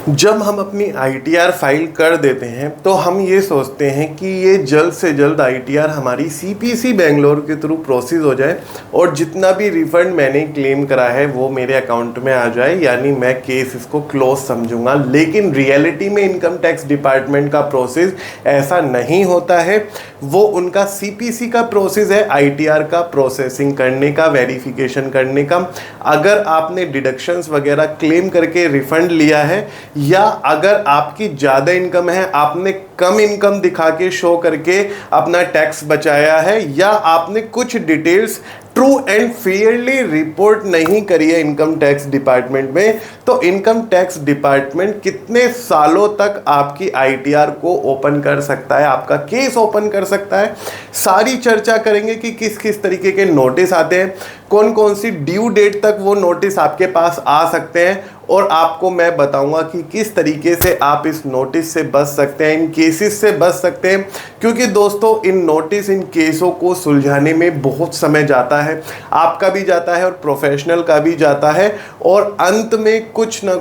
जब हम अपनी आईटीआर फाइल कर देते हैं तो हम ये सोचते हैं कि ये जल्द से जल्द आईटीआर हमारी सीपीसी बेंगलोर के थ्रू प्रोसेस हो जाए और जितना भी रिफंड मैंने क्लेम करा है वो मेरे अकाउंट में आ जाए, यानी मैं केस इसको क्लोज समझूंगा। लेकिन रियलिटी में इनकम टैक्स डिपार्टमेंट का प्रोसेस ऐसा नहीं होता है। वो उनका सीपीसी का प्रोसेस है, आईटीआर का प्रोसेसिंग करने का, वेरिफिकेशन करने का। अगर आपने डिडक्शंस वगैरह क्लेम करके रिफंड लिया है या अगर आपकी ज़्यादा इनकम है, आपने कम इनकम दिखा के शो करके अपना टैक्स बचाया है, या आपने कुछ details true and Fairlie report नहीं करी है इनकम टैक्स डिपार्टमेंट में, तो इनकम टैक्स डिपार्टमेंट कितने सालों तक आपकी आईटीआर को ओपन कर सकता है, आपका केस ओपन कर सकता है। सारी चर्चा करेंगे कि किस किस तरीके के नोटिस आते हैं, कौन कौन सी ड्यू डेट तक वो नोटिस आपके पास आ सकते हैं, और आपको मैं बताऊंगा कि किस तरीके से आप इस नोटिस से बच सकते हैं, इन केसेस से बच सकते हैं। क्योंकि दोस्तों इन नोटिस, इन केसों को सुलझाने में बहुत समय जाता है, आपका भी जाता है और प्रोफेशनल का भी जाता है, और अंत में कुछ ना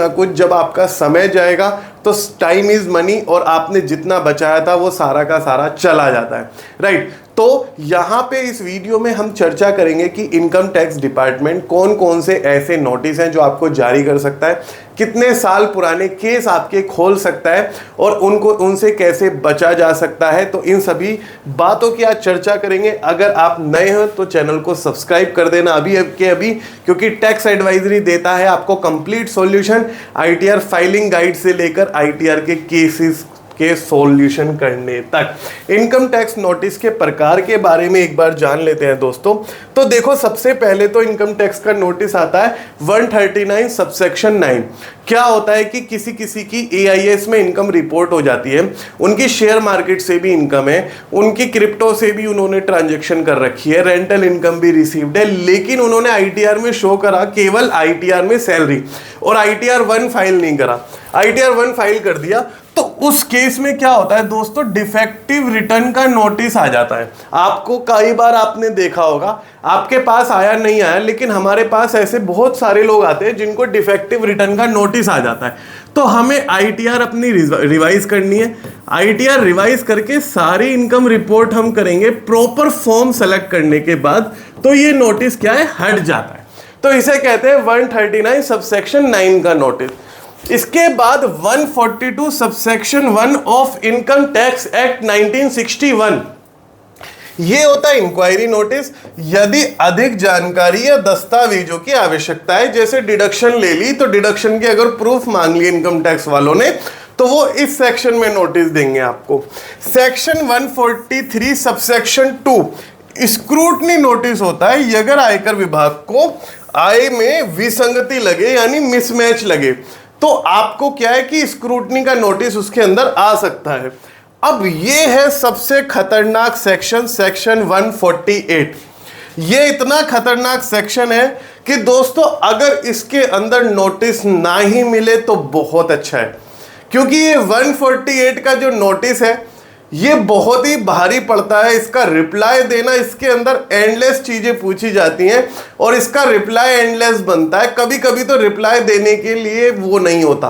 कुछ जब आपका समय जाएगा तो टाइम इज मनी, और आपने जितना बचाया था वो सारा का सारा चला जाता है, राइट। तो यहाँ पे इस वीडियो में हम चर्चा करेंगे कि इनकम टैक्स डिपार्टमेंट कौन कौन से ऐसे नोटिस हैं जो आपको जारी कर सकता है, कितने साल पुराने केस आपके खोल सकता है, और उनसे कैसे बचा जा सकता है। तो इन सभी बातों की आज चर्चा करेंगे। अगर आप नए हो तो चैनल को सब्सक्राइब कर देना अभी के अभी, क्योंकि टैक्स एडवाइजरी देता है आपको complete solution ITR filing guide से लेकर आईटीआर के केसेस के सॉल्यूशन करने तक। इनकम टैक्स नोटिस के प्रकार के बारे में एक बार जान लेते हैं दोस्तों। तो देखो, सबसे पहले तो इनकम टैक्स का नोटिस आता है 139 सबसेक्शन 9। क्या होता है कि किसी की एआईएस में इनकम रिपोर्ट हो जाती है, उनकी शेयर मार्केट से भी इनकम है, उनकी क्रिप्टो से भी उन्होंने ट्रांजैक्शन कर रखी है, रेंटल इनकम भी रिसीव्ड है, लेकिन उन्होंने आईटीआर में शो करा केवल आईटीआर में सैलरी, और आईटीआर 1 फाइल नहीं करा। आईटीआर 1 फाइल कर दिया तो उस केस में क्या होता है दोस्तों, डिफेक्टिव रिटर्न का नोटिस आ जाता है। आपको कई बार आपने देखा होगा, आपके पास आया नहीं आया, लेकिन हमारे पास ऐसे बहुत सारे लोग आते हैं जिनको डिफेक्टिव रिटर्न का नोटिस आ जाता है। तो हमें आईटीआर अपनी रिवाइज करनी है। आईटीआर रिवाइज करके सारी इनकम रिपोर्ट हम करेंगे प्रॉपर फॉर्म सेलेक्ट करने के बाद, तो ये नोटिस क्या है, हट जाता है। तो इसे कहते हैं 139 सबसेक्शन 9 का नोटिस। इसके बाद 142 subsection 1 of income tax act 1961, ये होता है इंक्वायरी नोटिस। यदि अधिक जानकारी या दस्तावेजों की आवश्यकता है, जैसे डिडक्शन ले ली, तो डिडक्शन की अगर प्रूफ मांग ली इनकम टैक्स वालों ने, तो वो इस सेक्शन में नोटिस देंगे आपको। सेक्शन 143 सबसेक्शन 2 स्क्रूटनी नोटिस होता है। अगर आयकर विभाग को आय में विसंगति लगे, यानी मिसमैच लगे, तो आपको क्या है कि स्क्रूटनी का नोटिस उसके अंदर आ सकता है। अब ये है सबसे खतरनाक सेक्शन, सेक्शन 148। ये इतना खतरनाक सेक्शन है कि दोस्तों अगर इसके अंदर नोटिस ना ही मिले तो बहुत अच्छा है, क्योंकि ये 148 का जो नोटिस है ये बहुत ही भारी पड़ता है। इसका रिप्लाई देना, इसके अंदर एंडलेस चीजें पूछी जाती हैं और इसका रिप्लाई एंडलेस बनता है। कभी कभी तो रिप्लाई देने के लिए वो नहीं होता,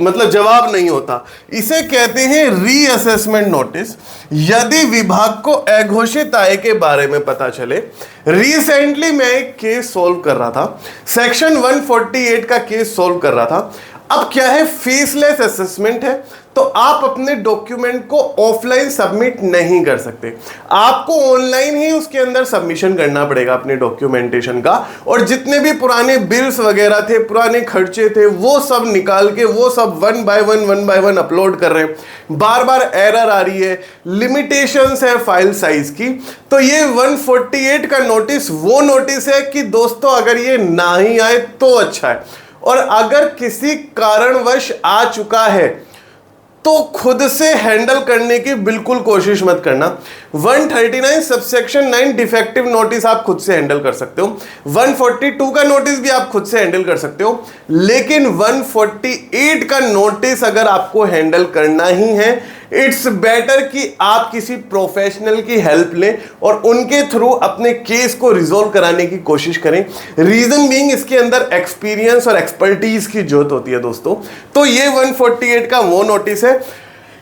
मतलब जवाब नहीं होता। इसे कहते हैं रीअसेसमेंट नोटिस। यदि विभाग को अघोषित आय के बारे में पता चले, रिसेंटली मैं एक केस सोल्व कर रहा था, सेक्शन 148 का केस सोल्व कर रहा था। अब क्या है, फेसलेस असेसमेंट है, तो आप अपने डॉक्यूमेंट को ऑफलाइन सबमिट नहीं कर सकते, आपको ऑनलाइन ही उसके अंदर सबमिशन करना पड़ेगा अपने डॉक्यूमेंटेशन का। और जितने भी पुराने बिल्स वगैरह थे, पुराने खर्चे थे, वो सब निकाल के वो सब वन बाय वन अपलोड कर रहे हैं। बार बार एरर आ रही है, लिमिटेशंस है फाइल साइज की। तो ये 148 का नोटिस वो नोटिस है कि दोस्तों अगर ये ना ही आए तो अच्छा है, और अगर किसी कारणवश आ चुका है तो खुद से हैंडल करने की बिल्कुल कोशिश मत करना। 139 सबसेक्शन 9 डिफेक्टिव नोटिस आप खुद से हैंडल कर सकते हो, 142 का नोटिस भी आप खुद से हैंडल कर सकते हो, लेकिन 148 का नोटिस अगर आपको हैंडल करना ही है, इट्स बेटर कि आप किसी प्रोफेशनल की हेल्प लें और उनके थ्रू अपने केस को रिजोल्व कराने की कोशिश करें। रीजन बीइंग इसके अंदर एक्सपीरियंस और एक्सपर्टीज की जरूरत होती है दोस्तों। तो ये 148 का वो नोटिस है।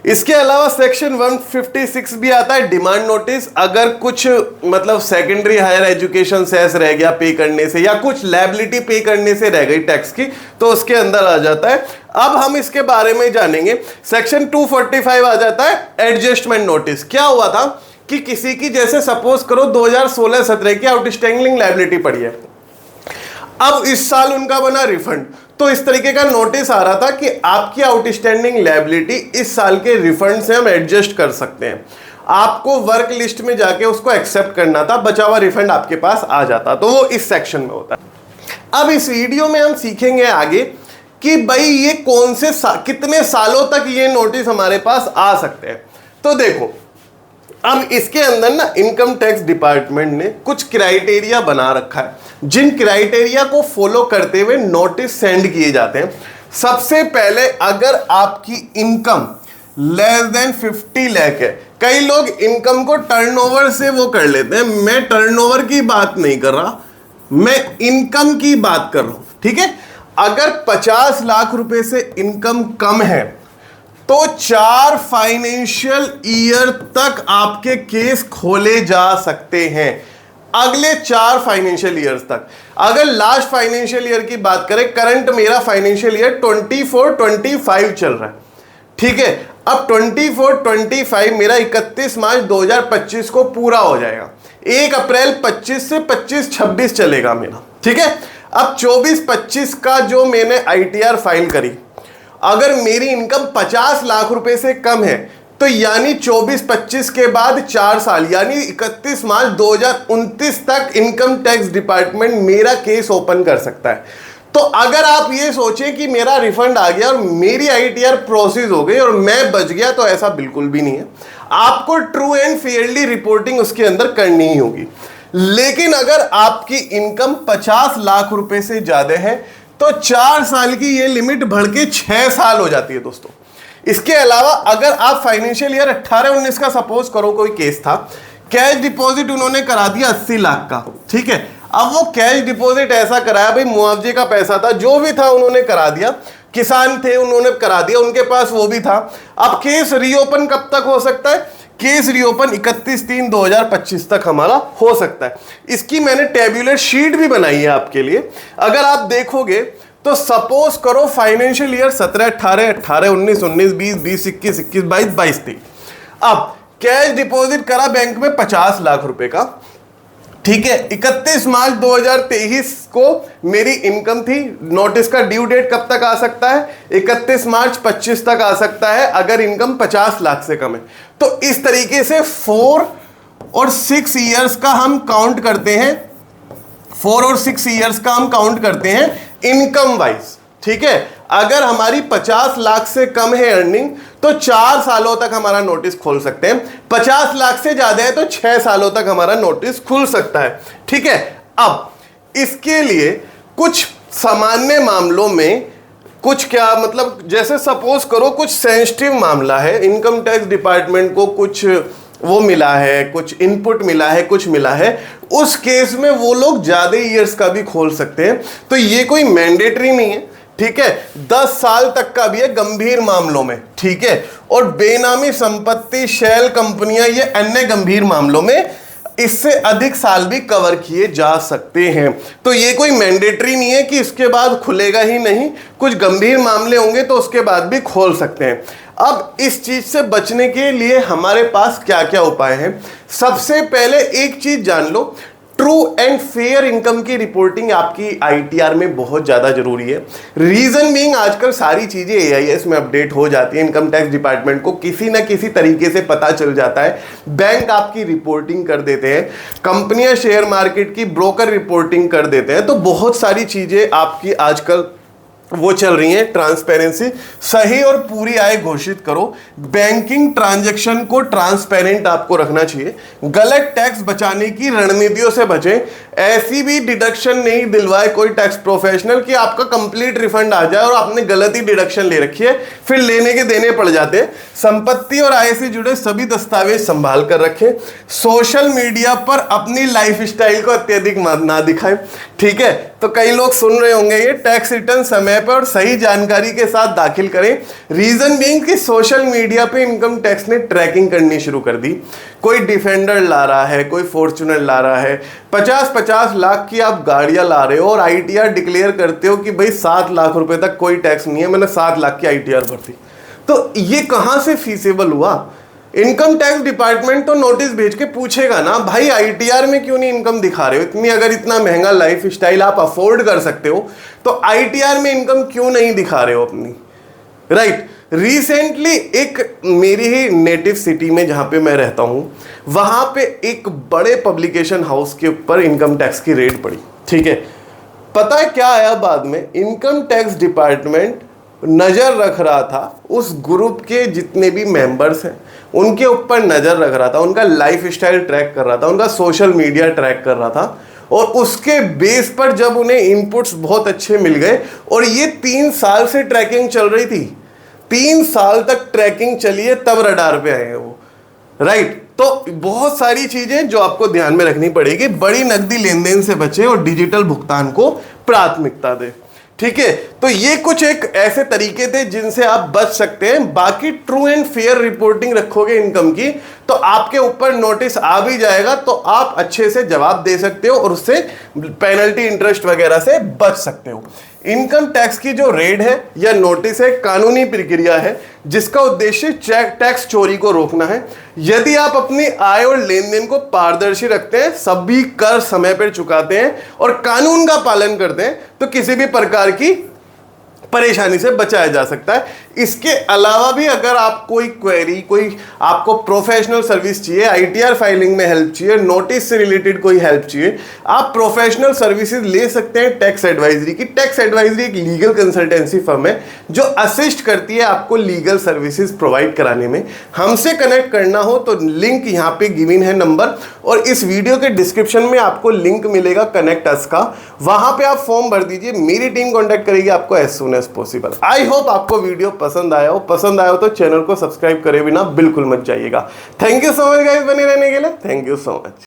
इसके अलावा सेक्शन 156 भी आता है, डिमांड नोटिस। अगर कुछ मतलब सेकेंडरी हायर एजुकेशन सेस रह गया पे करने से, या कुछ लायबिलिटी पे करने से रह गई टैक्स की, तो उसके अंदर आ जाता है। अब हम इसके बारे में जानेंगे। सेक्शन 245 आ जाता है एडजस्टमेंट नोटिस। क्या हुआ था कि किसी की जैसे सपोज करो 2016-17 की आउटस्टैंडिंग लायबिलिटी पड़ी है, अब इस साल उनका बना रिफंड, तो इस तरीके का नोटिस आ रहा था कि आपकी आउटस्टैंडिंग लायबिलिटी इस साल के रिफंड से हम एडजस्ट कर सकते हैं। आपको वर्क लिस्ट में जाके उसको एक्सेप्ट करना था, बचा हुआ रिफंड आपके पास आ जाता, तो वो इस सेक्शन में होता है। अब इस वीडियो में हम सीखेंगे आगे कि भाई ये कौन से कितने सालों तक ये नोटिस हमारे पास आ सकते हैं। तो देखो, अब इसके अंदर ना इनकम टैक्स डिपार्टमेंट ने कुछ क्राइटेरिया बना रखा है, जिन क्राइटेरिया को फॉलो करते हुए नोटिस सेंड किए जाते हैं। सबसे पहले, अगर आपकी इनकम लेस देन 50 लाख है, कई लोग इनकम को टर्नओवर से वो कर लेते हैं, मैं टर्नओवर की बात नहीं कर रहा, मैं इनकम की बात कर रहा हूं, ठीक है। अगर 50 लाख रुपए से इनकम कम है तो 4 फाइनेंशियल ईयर तक आपके केस खोले जा सकते हैं, अगले 4 फाइनेंशियल ईयर्स तक। अगर लास्ट फाइनेंशियल ईयर की बात करें, करंट मेरा फाइनेंशियल ईयर 24-25 चल रहा है, ठीक है। अब 24-25 मेरा 31 मार्च 2025 को पूरा हो जाएगा, 1 अप्रैल 25 से 25-26 चलेगा मेरा, ठीक है। अब 24-25 का जो मैंने ITR फाइल करी, अगर मेरी इनकम 50 लाख रुपए से कम है, तो यानी 24-25 के बाद 4 साल यानी 31 मार्च 2029 तक इनकम टैक्स डिपार्टमेंट मेरा केस ओपन कर सकता है। तो अगर आप ये सोचें कि मेरा रिफंड आ गया और मेरी ITR प्रोसेस हो गई और मैं बच गया, तो ऐसा बिल्कुल भी नहीं है। आपको ट्रू एंड फेयरली रिपोर्टिंग उसके अंदर करनी ही होगी। लेकिन अगर आपकी इनकम 50 लाख रुपए से ज्यादा है तो 4 साल की ये लिमिट बढ़ के 6 साल हो जाती है दोस्तों। इसके अलावा अगर आप फाइनेंशियल ईयर 18-19 का सपोज करो कोई केस था, कैश डिपॉजिट उन्होंने करा दिया 80 लाख का, ठीक है। अब वो कैश डिपॉजिट ऐसा कराया, भाई मुआवजे का पैसा था, जो भी था उन्होंने करा दिया, किसान थे उन्होंने करा दिया, उनके पास वो भी था। अब केस रीओपन कब तक हो सकता है? केस रीओपन 31/3/2025 तक हमारा हो सकता है। इसकी मैंने टेब्यूलर शीट भी बनाई है आपके लिए, अगर आप देखोगे तो सपोज करो फाइनेंशियल ईयर 17-18, 18-19, 19-20, 20-21, 21-22, 22-23। अब कैश डिपॉजिट करा बैंक में 50 लाख रुपए का, ठीक है। 31 मार्च 2023 को मेरी इनकम थी, नोटिस का ड्यू डेट कब तक आ सकता है? 31 मार्च 25 तक आ सकता है, अगर इनकम 50 लाख से कम है। तो इस तरीके से 4 और 6 ईयर्स का हम काउंट करते हैं, 4 और 6 ईयर्स का हम काउंट करते हैं इनकम वाइज, ठीक है। अगर हमारी 50 लाख से कम है अर्निंग, तो 4 सालों तक हमारा नोटिस खोल सकते हैं। 50 लाख से ज्यादा है तो 6 सालों तक हमारा नोटिस खुल सकता है, ठीक है। अब इसके लिए कुछ सामान्य मामलों में कुछ क्या मतलब, जैसे सपोज करो कुछ सेंसिटिव मामला है, इनकम टैक्स डिपार्टमेंट को कुछ वो मिला है, कुछ इनपुट मिला है, कुछ मिला है, उस केस में वो लोग ज्यादा ईयर्स का भी खोल सकते हैं। तो ये कोई मैंडेटरी नहीं है, ठीक है। 10 साल तक का भी है गंभीर मामलों में, ठीक है। और बेनामी संपत्ति, शेल कंपनियां, ये अन्य गंभीर मामलों में इससे अधिक साल भी कवर किए जा सकते हैं। तो ये कोई मैंडेटरी नहीं है कि इसके बाद खुलेगा ही नहीं, कुछ गंभीर मामले होंगे तो उसके बाद भी खोल सकते हैं। अब इस चीज से बचने के लिए हमारे पास क्या क्या उपाय हैं? सबसे पहले एक चीज जान लो, ट्रू एंड फेयर इनकम की रिपोर्टिंग आपकी ITR में बहुत ज़्यादा जरूरी है। रीजन बीइंग आजकल सारी चीज़ें AIS में अपडेट हो जाती है, इनकम टैक्स डिपार्टमेंट को किसी ना किसी तरीके से पता चल जाता है, बैंक आपकी रिपोर्टिंग कर देते हैं, कंपनियां शेयर मार्केट की ब्रोकर रिपोर्टिंग कर देते हैं। तो बहुत सारी चीज़ें आपकी आजकल वो चल रही है ट्रांसपेरेंसी। सही और पूरी आय घोषित करो। बैंकिंग ट्रांजैक्शन को ट्रांसपेरेंट आपको रखना चाहिए। गलत टैक्स बचाने की रणनीतियों से बचें। ऐसी भी डिडक्शन नहीं दिलवाए कोई टैक्स प्रोफेशनल कि आपका कंप्लीट रिफंड आ जाए और आपने गलत ही डिडक्शन ले रखी है, फिर लेने के देने पड़ जाते हैं। संपत्ति और आय से जुड़े सभी दस्तावेज संभाल कर रखें। सोशल मीडिया पर अपनी लाइफस्टाइल को अत्यधिक ना दिखाएं। ठीक है, तो कई लोग सुन रहे होंगे ये टैक्स रिटर्न समय पर और सही जानकारी के साथ दाखिल करें। रीजन बीइंग कि सोशल मीडिया पे इनकम टैक्स ने ट्रैकिंग करनी शुरू कर दी। कोई डिफेंडर ला रहा है, कोई फॉर्च्यूनर ला रहा है, 50-50 लाख की आप गाड़ियां ला रहे हो और आईटीआर डिक्लेयर करते हो कि भाई 7 लाख रुपए तक कोई टैक्स नहीं है, मैंने 7 लाख की आईटीआर भर दी। तो ये कहां से फीसेबल हुआ? इनकम टैक्स डिपार्टमेंट तो नोटिस भेज के पूछेगा ना, भाई आईटीआर में क्यों नहीं इनकम दिखा रहे हो? इतनी अगर इतना महंगा लाइफ स्टाइल आप अफोर्ड कर सकते हो तो आईटीआर में इनकम क्यों नहीं दिखा रहे हो अपनी? राइट। रिसेंटली एक मेरी ही नेटिव सिटी में जहां पे मैं रहता हूं, वहां पे एक बड़े पब्लिकेशन हाउस के ऊपर इनकम टैक्स की रेड पड़ी। ठीक है, पता है क्या आया बाद में? इनकम टैक्स डिपार्टमेंट नजर रख रहा था उस ग्रुप के जितने भी मेंबर्स हैं उनके ऊपर नजर रख रहा था, उनका लाइफ स्टाइल ट्रैक कर रहा था, उनका सोशल मीडिया ट्रैक कर रहा था। और उसके बेस पर जब उन्हें इनपुट्स बहुत अच्छे मिल गए, और ये 3 साल से ट्रैकिंग चल रही थी, 3 साल तक ट्रैकिंग चली है, तब रडार पे आए हैं वो। राइट। तो बहुत सारी चीजें जो आपको ध्यान में रखनी पड़ेगी। बड़ी नकदी लेन देन से बचे और डिजिटल भुगतान को प्राथमिकता दे। ठीक है, तो ये कुछ एक ऐसे तरीके थे जिनसे आप बच सकते हैं। बाकी ट्रू एंड फेयर रिपोर्टिंग रखोगे इनकम की तो आपके ऊपर नोटिस आ भी जाएगा, तो आप अच्छे से जवाब दे सकते हो और उससे पेनल्टी इंटरेस्ट वगैरह से बच सकते हो। इनकम टैक्स की जो रेड है या नोटिस है, कानूनी प्रक्रिया है जिसका उद्देश्य टैक्स चोरी को रोकना है। यदि आप अपनी आय और लेन देन को पारदर्शी रखते हैं, सभी कर समय पर चुकाते हैं और कानून का पालन करते हैं, तो किसी भी प्रकार की परेशानी से बचाया जा सकता है। इसके अलावा भी अगर आप कोई क्वेरी, कोई आपको प्रोफेशनल सर्विस चाहिए, आईटीआर फाइलिंग में हेल्प चाहिए, नोटिस से रिलेटेड कोई हेल्प चाहिए, आप प्रोफेशनल सर्विसेज ले सकते हैं टैक्स एडवाइजरी की। टैक्स एडवाइजरी एक लीगल कंसल्टेंसी फर्म है जो असिस्ट करती है आपको लीगल सर्विसेज प्रोवाइड कराने में। हमसे कनेक्ट करना हो तो लिंक यहाँ पे गिवन है नंबर, और इस वीडियो के डिस्क्रिप्शन में आपको लिंक मिलेगा कनेक्ट अस का, वहां पे आप फॉर्म भर दीजिए। मेरी टीम कॉन्टेक्ट करेगी आपको as soon as possible. I hope आपको वीडियो पसंद आया हो तो चैनल को सब्सक्राइब करे बिना बिल्कुल मत जाइएगा। Thank you so much guys बने रहने के लिए। Thank you so much.